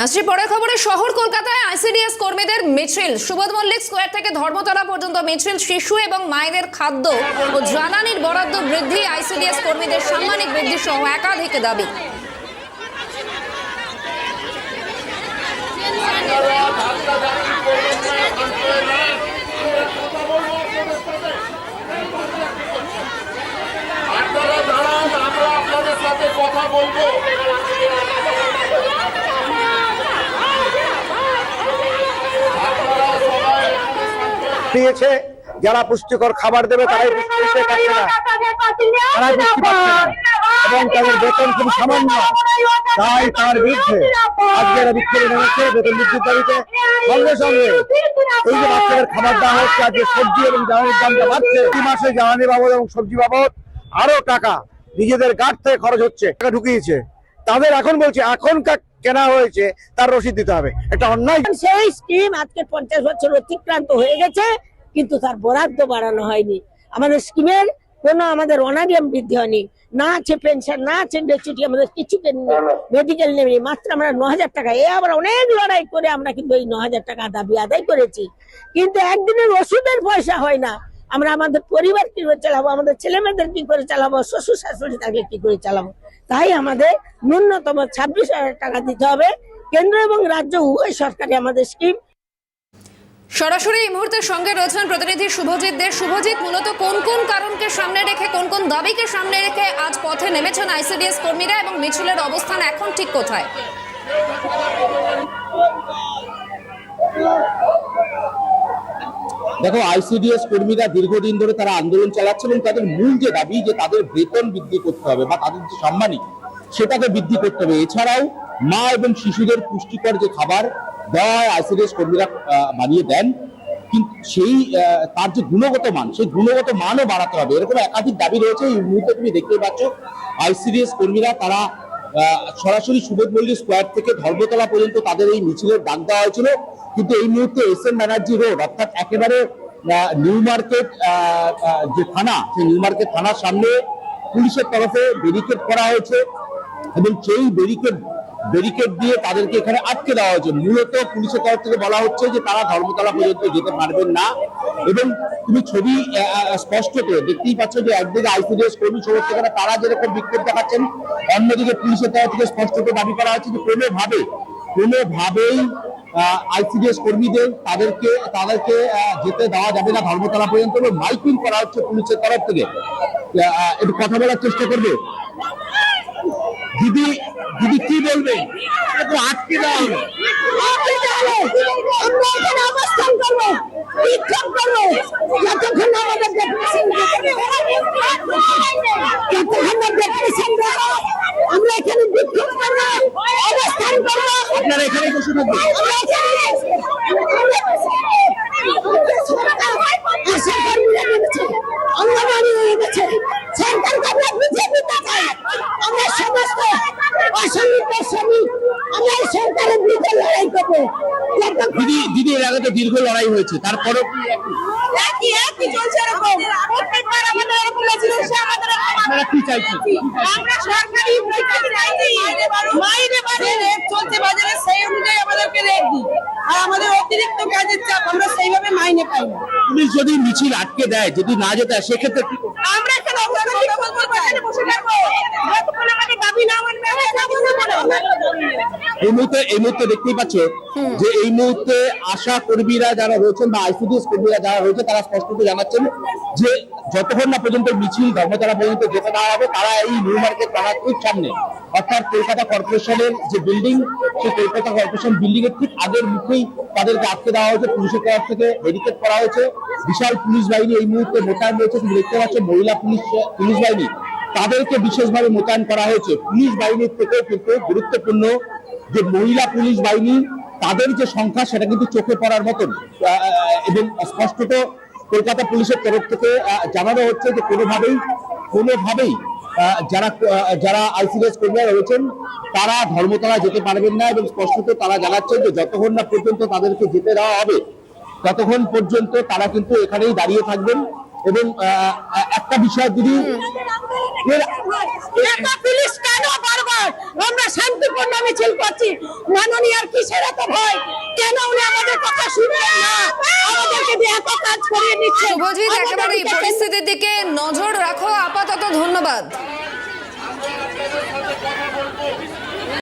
আসছে পরের খবরে শহর কলকাতায় আইসিডিএস কর্মীদের মিছিল। সুবোধ মল্লিক স্কোয়ার থেকে ধর্মতলা পর্যন্ত মিছিল। শিশু এবং মায়েদের খাদ্য ও জ্বালানির বরাদ্দ বৃদ্ধি, আইসিডিএস কর্মীদের সাম্মানিক বৃদ্ধি সহ একাধিক দাবি। কথা বলবো দিয়েছে, যারা পুষ্টিকর খাবার দেবে তারাই পুষ্টি পাচ্ছে না, তারাই পুষ্টি পাচ্ছে না এবং তাদের বেতন খুব সামান্য। তাই তার বিরুদ্ধে আজকের বিক্ষোভে নেমেছে বেতন বৃদ্ধির দাবিতে। সঙ্গে সঙ্গে এই যে বাচ্চাদের খাবার দেওয়া হচ্ছে, আজকে সবজি এবং জ্বালানির দামটা বাড়ছে। এই মাসে জ্বালানি বাবদ এবং সবজি বাবদ আরো টাকা নিজেদের গাড় থেকে খরচ হচ্ছে, টাকা ঢুকিয়েছে। তাদের এখন বলছে এখন কেনা হয়েছে তার রসিদ দিতে হবে, এটা অন্যায়। সেই স্কিম আজকে 50 বছর অতিক্রান্ত হয়ে গেছে, কিন্তু তার বরাদ্দ বাড়ানো হয়নি। আমাদের স্কিমের কোনো আমাদের অনারিয়াম বৃদ্ধি হয়নি, না আছে পেনশন, না আছে গ্র্যাচুইটি, আমাদের কিছু মেডিকেল নেই, মাত্র আমরা 9000 টাকা। এ আবার অনেক লড়াই করে আমরা কিন্তু এই 9000 টাকা দাবি আদায় করেছি, কিন্তু একদিনের ওষুধের পয়সা হয় না। আমরা আমাদের পরিবার কি করে চালাবো, আমাদের ছেলে মেয়েদের কি করে চালাবো, শ্বশুর শাশুড়ি তাকে কি করে চালাবো? তাই আমাদের ন্যূনতম 26,000 টাকা দিতে হবে। কেন্দ্র এবং রাজ্য উভয় সরকারি আমাদের স্কিম। সরাসরি এই মুহূর্তে সঙ্গে রয়েছেন প্রতিনিধি শুভজিৎ দে। শুভজিৎ, মূলত কোন কোন কারণকে সামনে রেখে, কোন কোন দাবিকে সামনে রেখে আজ পথে নেমেছেন আইসিডিএস কর্মীরা এবং মিছিলের অবস্থান এখন ঠিক কোথায়? দেখো, আইসিডিএস কর্মীরা দীর্ঘদিন ধরে তারা আন্দোলন চালাচ্ছে এবং তাদের মূল যে দাবি যে তাদের বেতন বৃদ্ধি করতে হবে বা তাদের যে সম্মানী সেটাকে বৃদ্ধি করতে হবে। এছাড়াও মা এবং শিশুদের পুষ্টিকর যে খাবার দেওয়া হয় আইসিডিএস কর্মীরা বানিয়ে দেন, কিন্তু সেই তার যে গুণগত মান, সেই গুণগত মানও বাড়াতে হবে। এরকম একাধিক দাবি রয়েছে। এই মুহূর্তে তুমি দেখতে পাচ্ছ আইসিডিএস কর্মীরা তারা সরাসরি সুবোধ মল্লিক স্কোয়ার থেকে ধর্মতলা পর্যন্ত তাদের এই মিছিলের ডাক দেওয়া হয়েছিল, কিন্তু এই মুহূর্তে এস.এন. ব্যানার্জি রোড অর্থাৎ একেবারে নিউ মার্কেট যে থানা, সেই নিউ মার্কেট থানার সামনে পুলিশের তরফে ব্যারিকেড করা হয়েছে এবং সেই ব্যারিকেড দিয়ে তাদেরকে এখানে আটকে দেওয়া হয়েছে। মূলত পুলিশের তরফ থেকে বলা হচ্ছে যে তারা ধর্মতলা পর্যন্ত যেতে পারবেন না। এবং তুমি ছবি স্পষ্ট করে দেখতেই পাচ্ছ যে একদিকে আইসিডিএস কর্মী সমর্থকেরা তারা যেরকম বিক্ষোভ দেখাচ্ছেন, অন্যদিকে পুলিশের তরফ থেকে স্পষ্ট করে দাবি করা হচ্ছে যে কোনোভাবেই আইসিডিএস কর্মীদের তাদেরকে যেতে দেওয়া যাবে না ধর্মতলা পর্যন্ত। মাইকিং করা হচ্ছে পুলিশের তরফ থেকে। একটু কথা বলার চেষ্টা করবে। দিদি কি বলবে? আটকে দেওয়া হবে, আমরা এখানে অবস্থান করবো, বিক্ষোভ করবো যতক্ষণ আমাদের আমরা এখানে বিক্ষোভ করবো, অবস্থান করবো। আপনারা এখানে বসে থাকবেন। অঙ্গনওয়াড়ি হয়ে গেছে, সরকারকে আমরা বিজেপি দেখাই, আমরা সমস্ত অসংগঠিত শ্রমিক আমরা এই সরকারের বিরুদ্ধে লড়াই করবো। দিদি এর আগে তো দীর্ঘ লড়াই হয়েছে, তারপরও একই চলছে এরকম। প্রত্যেকবার আমাদের এরকম রেজিস্ট্রেশন আমাদের আপনারা কি চাইছেন? আমরা সরকারি মাইনে বাড়ে রেট চলছে বাজারে, সেই অনুযায়ী আমাদেরকে রেট দিই, আর আমাদের অতিরিক্ত কাজের চাপ আমরা সেইভাবে মাইনে পাই না। পুলিশ যদি মিছিল আটকে দেয়, যদি না যেতে হয়, সেক্ষেত্রে কি করবে? আমরা এখানে অবস্থান করবো, বসে থাকবো, যতক্ষণ আমাদের দাবি না মানবে আমরা যাবো না। এই মুহূর্তে দেখতেই পাচ্ছ যে এই মুহূর্তে আশা কর্মীরা যারা রয়েছেন বা আইসিডিএস কর্মীরা যারা রয়েছে তারা স্পষ্ট করে জানাচ্ছেন যে যতক্ষণ না পর্যন্ত মিছিল ধর্মতলা পর্যন্ত যেতে দেওয়া হবে, তারা এই নিউ মার্কেট থানার ঠিক সামনে অর্থাৎ কলকাতা কর্পোরেশনের যে বিল্ডিং, সেই কলকাতা কর্পোরেশন বিল্ডিং এর ঠিক আগের মুখেই তাদেরকে আটকে দেওয়া হয়েছে। পুলিশের তরফ থেকে ব্যারিকেড করা হয়েছে। বিশাল পুলিশ বাহিনী এই মুহূর্তে মোতায়েন রয়েছে। তুমি দেখতে পাচ্ছ মহিলা পুলিশ বাহিনী, তাদেরকে বিশেষভাবে মোতায়েন করা হয়েছে। পুলিশ বাহিনীর থেকেও কিন্তু গুরুত্বপূর্ণ যে মহিলা পুলিশ বাহিনী, তাদের যে সংখ্যা সেটা কিন্তু চোখে পড়ার মতন। এবং স্পষ্টত কলকাতা পুলিশের তরফ থেকে জানানো হচ্ছে যে কোনোভাবেই যারা আইসিডিএস কর্মীরা রয়েছেন তারা ধর্মতলা যেতে পারবেন না। এবং স্পষ্টত তারা জানাচ্ছেন যে যতক্ষণ না পর্যন্ত তাদেরকে যেতে দেওয়া হবে ততক্ষণ পর্যন্ত তারা কিন্তু এখানেই দাঁড়িয়ে থাকবেন। এবং একটা বিষয় দিদি এত পুলিশ কেন বারবার আমরা শান্তিপূর্ণ মিছিল করছি, মাননীয় আর কিসের এত ভয়? কেন উনি আমাদের কথা শুনবেন না? আমাদেরকে দিয়ে এত কাজ করিয়ে নিচ্ছে। শুভজিৎ, একেবারে এই পরিস্থিতির দিকে নজর রাখো আপাতত, ধন্যবাদ।